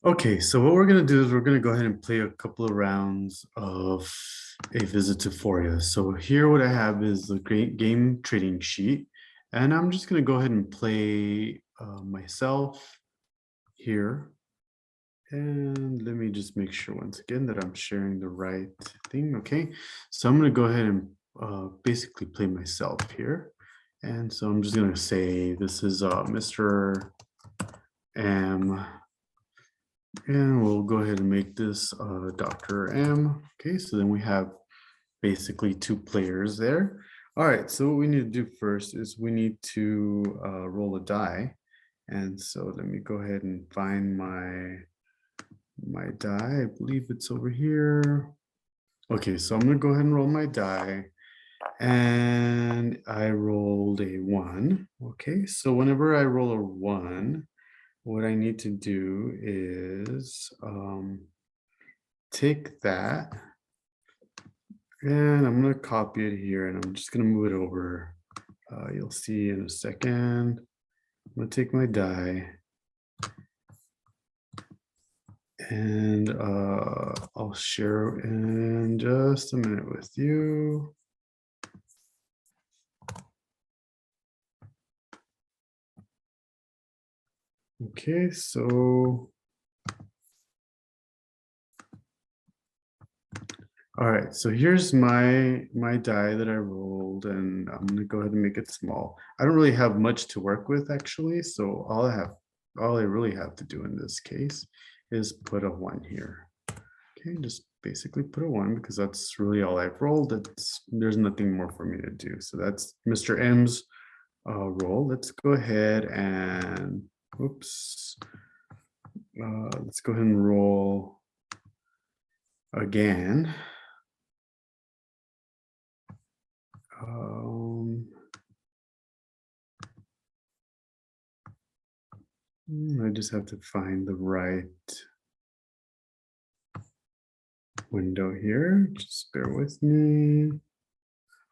Okay, so what we're gonna do is we're gonna go ahead and play a couple of rounds of a visit to Fouria. So here what I have is the great game trading sheet, and I'm just gonna go ahead and play myself here. And let me just make sure once again that I'm sharing the right thing. Okay, so I'm gonna go ahead and basically play myself here. And so I'm just gonna say this is Mr. M. And we'll go ahead and make this Dr. M. Okay, so then we have basically two players there. All right, so what we need to do first is we need to roll a die. And so let me go ahead and find my die. I believe it's over here. Okay, so I'm gonna go ahead and roll my die. And I rolled a 1. Okay, so whenever I roll a 1, what I need to do is take that and I'm going to copy it here and I'm just going to move it over. You'll see in a second. I'm going to take my die and I'll share in just a minute with you. Okay, so all right, so here's my die that I rolled, and I'm gonna go ahead and make it small. I don't really have much to work with actually, so all I really have to do in this case is put a 1 here. Okay, just basically put a 1 because that's really all I've rolled. There's nothing more for me to do. So that's Mr. M's roll. Let's go ahead and oops. Let's go ahead and roll again. I just have to find the right window here. Just bear with me.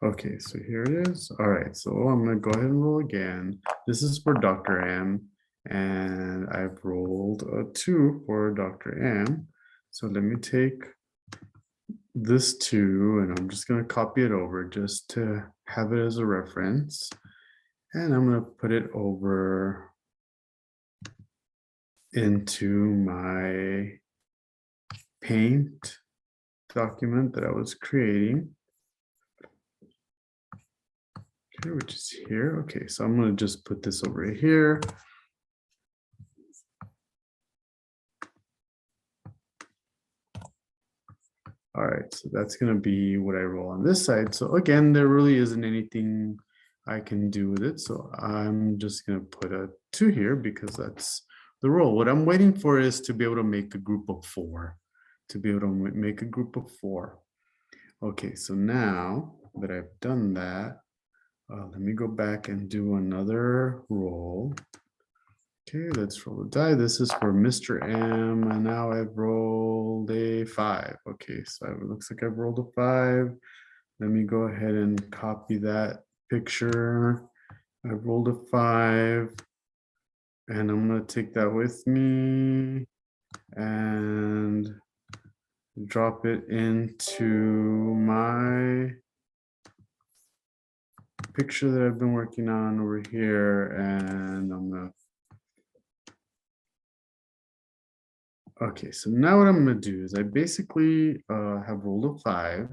Okay, so here it is. All right, so I'm gonna go ahead and roll again. This is for Dr. M, and I've rolled a 2 for Dr. M. So let me take this 2, and I'm just gonna copy it over just to have it as a reference. And I'm gonna put it over into my paint document that I was creating. Okay, which is here. Okay, so I'm going to just put this over here. All right, so that's going to be what I roll on this side. So again, there really isn't anything I can do with it. So I'm just going to put a 2 here because that's the roll. What I'm waiting for is to be able to make a group of 4. To be able to make a group of 4. Okay, so now that I've done that, let me go back and do another roll. Okay, let's roll the die. This is for Mr. M, and now I've rolled a 5. Okay, so it looks like I've rolled a 5. Let me go ahead and copy that picture. I've rolled a 5, and I'm going to take that with me and drop it into my picture that I've been working on over here, and I'm going to okay, so now what I'm going to do is I basically have rolled a 5,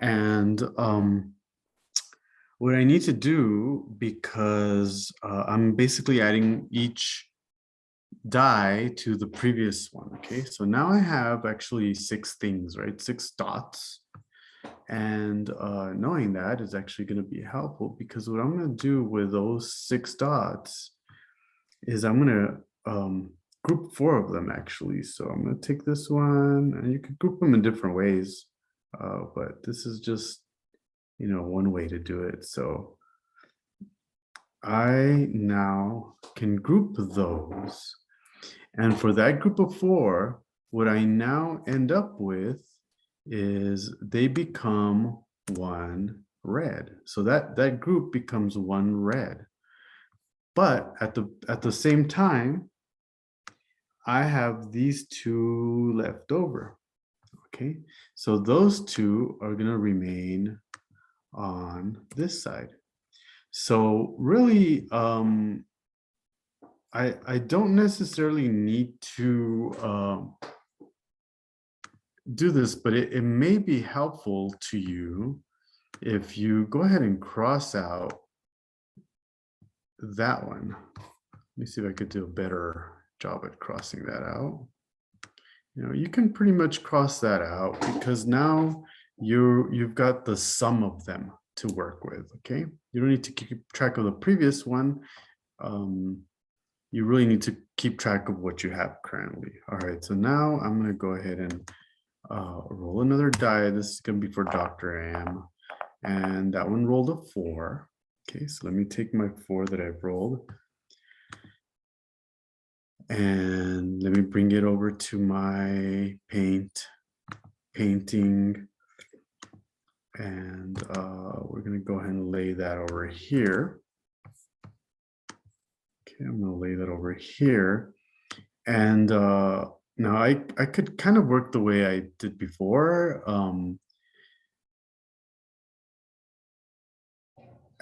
and what I need to do, because I'm basically adding each die to the previous one. Okay, so now I have actually 6 things, right? 6 dots. And knowing that is actually going to be helpful because what I'm going to do with those 6 dots is I'm going to group 4 of them actually. So I'm going to take this one, and you could group them in different ways, but this is just, you know, one way to do it. So I now can group those, and for that group of 4, what I now end up with is they become 1 red. So that group becomes 1 red. But at the same time, I have these two left over. Okay, so those two are going to remain on this side. So really, I don't necessarily need to do this, but it may be helpful to you if you go ahead and cross out that one. Let me see if I could do a better job at crossing that out. You know, you can pretty much cross that out because now you've got the sum of them to work with. Okay, you don't need to keep track of the previous one. You really need to keep track of what you have currently. All right, so now I'm going to go ahead and roll another die. This is going to be for Dr. Am, and that one rolled a 4. Okay, so let me take my 4 that I've rolled, and let me bring it over to my painting, and we're going to go ahead and lay that over here. Okay, I'm going to lay that over here, and now I could kind of work the way I did before.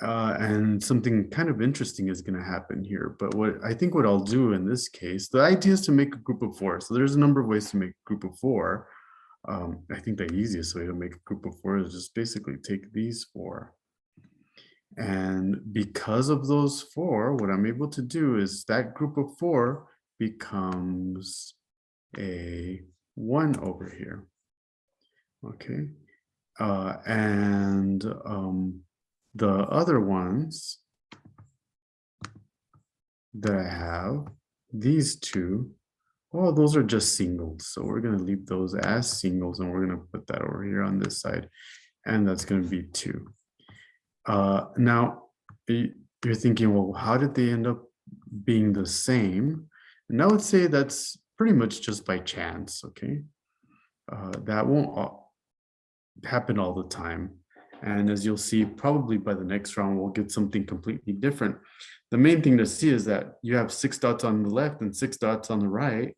And something kind of interesting is going to happen here. But what I'll do in this case, the idea is to make a group of 4. So there's a number of ways to make a group of 4. I think the easiest way to make a group of 4 is just basically take these 4. And because of those 4, what I'm able to do is that group of 4 becomes a 1 over here. Okay. And the other ones that I have, these two, well, those are just singles. So we're going to leave those as singles, and we're going to put that over here on this side. And that's going to be 2. Now, you're thinking, well, how did they end up being the same? And I would say that's pretty much just by chance, okay? That won't happen all the time. And as you'll see, probably by the next round, we'll get something completely different. The main thing to see is that you have 6 dots on the left and 6 dots on the right.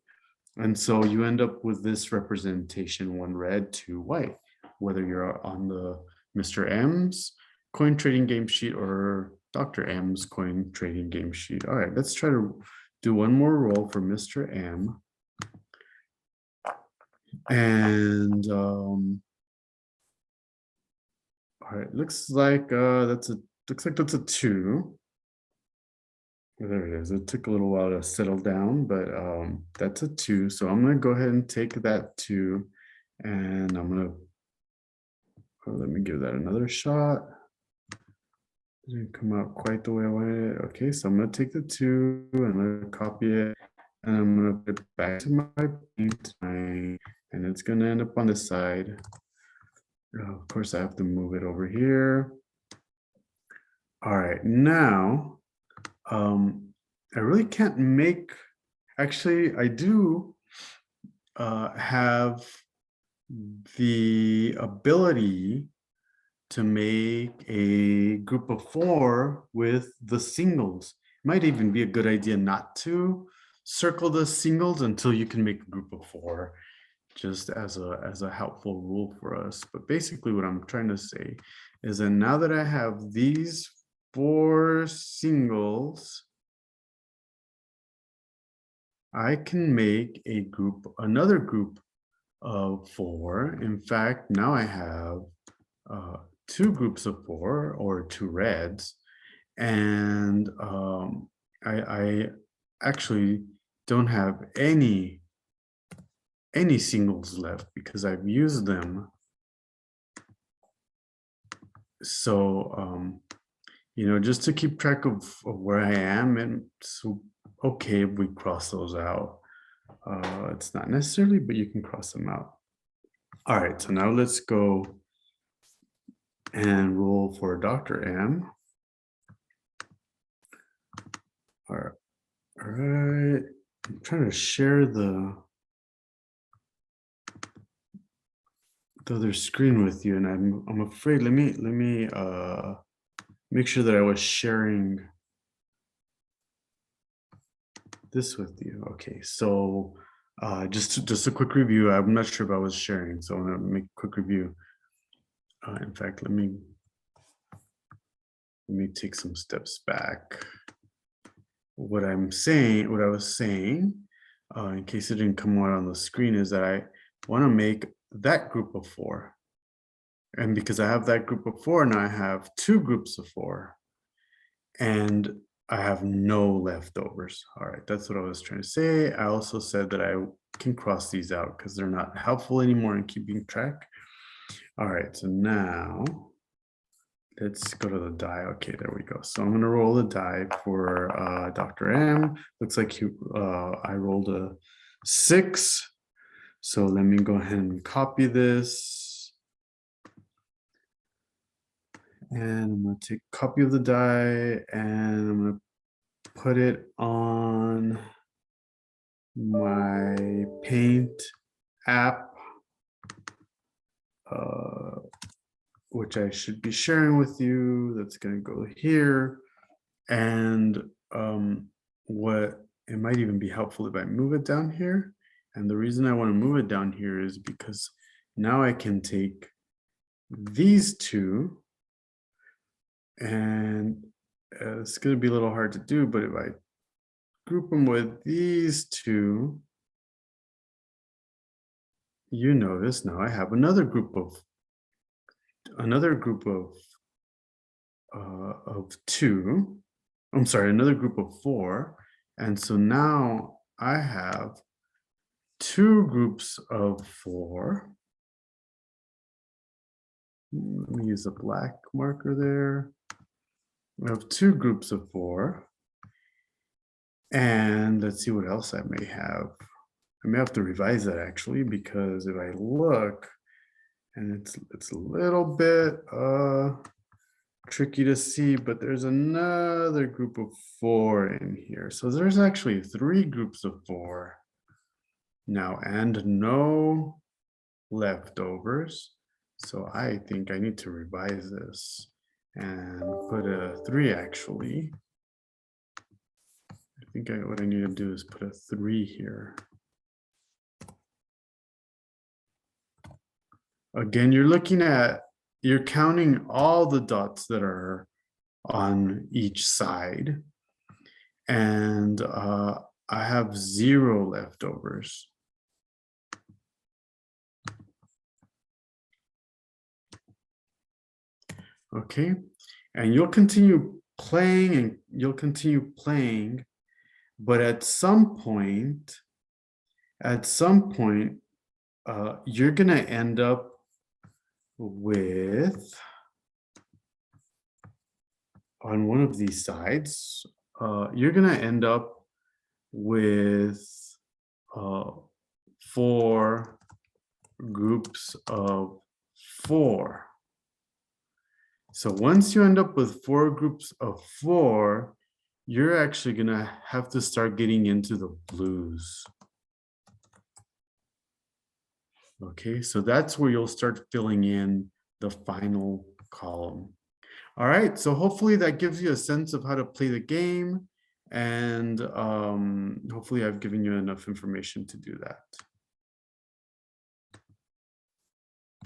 And so you end up with this representation, 1 red, 2 white, whether you're on the Mr. M's coin trading game sheet or Dr. M's coin trading game sheet. All right, let's try to do one more roll for Mr. M. And all right, looks like that's a 2. There it is. It took a little while to settle down, but that's a 2. So I'm going to go ahead and take that 2, and I'm going to let me give that another shot. Didn't come out quite the way I wanted it. Okay, so I'm going to take the 2 and I'm going to copy it, and I'm going to put it back to my paint, and it's going to end up on this side. Of course, I have to move it over here. All right, now I really can't make, actually, I do have the ability to make a group of 4 with the singles. It might even be a good idea not to circle the singles until you can make a group of 4, just as a helpful rule for us. But basically what I'm trying to say is that now that I have these 4 singles, I can make a group, another group of 4. In fact, now I have 2 groups of 4, or 2 reds, and I actually don't have any singles left because I've used them. So you know, just to keep track of where I am, and so okay if we cross those out. It's not necessarily, but you can cross them out. All right, so now let's go and roll for Dr. M. All right, I'm trying to share the other screen with you, and I'm afraid, let me make sure that I was sharing this with you. Okay, so just a quick review. I'm not sure if I was sharing, so I'm gonna make a quick review. In fact, let me take some steps back. What I was saying, in case it didn't come out on the screen, is that I want to make that group of 4. And because I have that group of 4, now I have 2 groups of 4. And I have no leftovers. All right, that's what I was trying to say. I also said that I can cross these out because they're not helpful anymore in keeping track. All right, so now let's go to the die. Okay, there we go. So I'm gonna roll the die for Dr. M. Looks like I rolled a 6. So let me go ahead and copy this. And I'm gonna take a copy of the die and I'm gonna put it on my Paint app, which I should be sharing with you. That's gonna go here. And what it might even be helpful if I move it down here. And the reason I want to move it down here is because now I can take these 2 and it's going to be a little hard to do, but if I group them with these 2, you notice now I have another group of 2. I'm sorry, another group of 4. And so now I have 2 groups of 4. Let me use a black marker there. I have 2 groups of 4. And let's see what else I may have. I may have to revise that actually, because if I look, and it's a little bit tricky to see, but there's another group of 4 in here. So there's actually 3 groups of 4 now and no leftovers. So I think I need to revise this and put a 3 actually. I think what I need to do is put a 3 here. Again, you're counting all the dots that are on each side. And I have 0 leftovers. Okay, and you'll continue playing, but at some point, you're gonna end up with, on one of these sides, you're gonna end up with 4 groups of 4. So once you end up with 4 groups of 4, you're actually gonna have to start getting into the blues. Okay, so that's where you'll start filling in the final column. All right, so hopefully that gives you a sense of how to play the game, and hopefully I've given you enough information to do that.